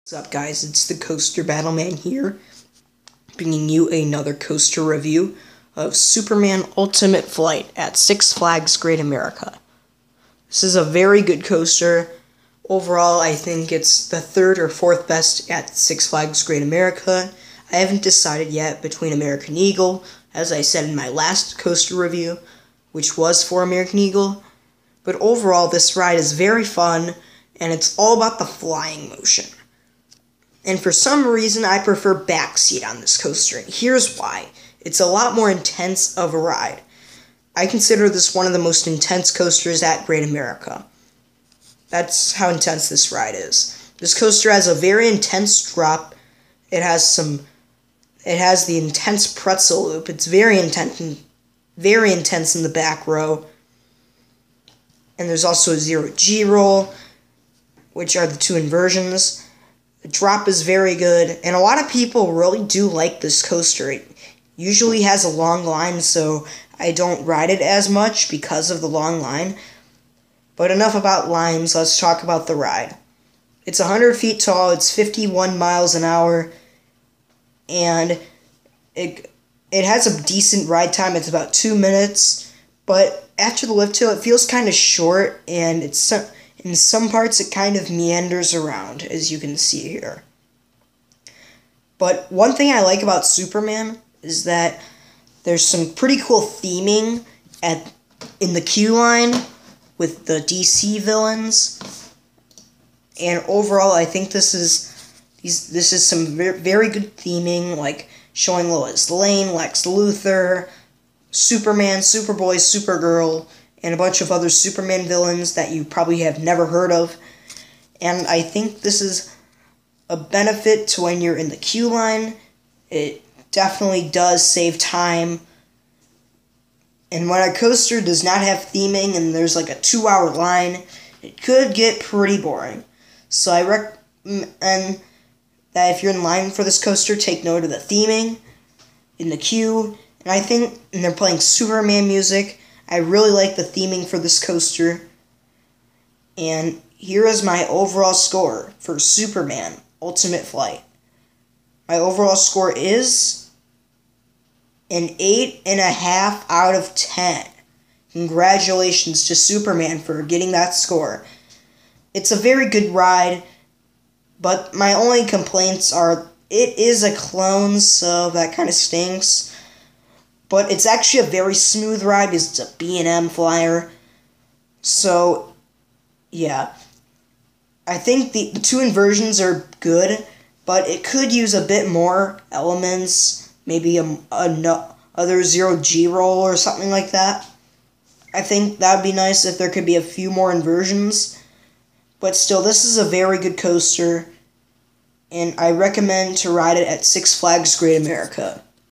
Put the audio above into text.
What's up, guys? It's the Coaster Battleman here, bringing you another coaster review of Superman Ultimate Flight at Six Flags Great America. This is a very good coaster. Overall, I think it's the third or fourth best at Six Flags Great America. I haven't decided yet between American Eagle, as I said in my last coaster review, which was for American Eagle. But overall, this ride is very fun, and it's all about the flying motion. And for some reason, I prefer backseat on this coaster, and here's why. It's a lot more intense of a ride. I consider this one of the most intense coasters at Great America. That's how intense this ride is. This coaster has a very intense drop. It has the intense pretzel loop. It's very intense in the back row. And there's also a 0G roll, which are the two inversions. The drop is very good, and a lot of people really do like this coaster. It usually has a long line, so I don't ride it as much because of the long line. But enough about lines, let's talk about the ride. It's 100 feet tall, it's 51 miles an hour, and it has a decent ride time. It's about 2 minutes, but after the lift hill, it feels kind of short, and in some parts, it kind of meanders around, as you can see here. But one thing I like about Superman is that there's some pretty cool theming in the queue line with the DC villains. And overall, I think this is some very good theming, like showing Lois Lane, Lex Luthor, Superman, Superboy, Supergirl, and a bunch of other Superman villains that you probably have never heard of. And I think this is a benefit to when you're in the queue line. It definitely does save time. And when a coaster does not have theming and there's like a 2-hour line, it could get pretty boring. So I recommend that if you're in line for this coaster, take note of the theming in the queue. And they're playing Superman music. I really like the theming for this coaster. And here is my overall score for Superman Ultimate Flight. My overall score is an 8.5 out of 10. Congratulations to Superman for getting that score. It's a very good ride, but my only complaints are it is a clone, so that kind of stinks. But it's actually a very smooth ride because it's a B&M Flyer. So, yeah. I think the two inversions are good, but it could use a bit more elements. Maybe another 0G roll or something like that. I think that would be nice if there could be a few more inversions. But still, this is a very good coaster, and I recommend to ride it at Six Flags Great America.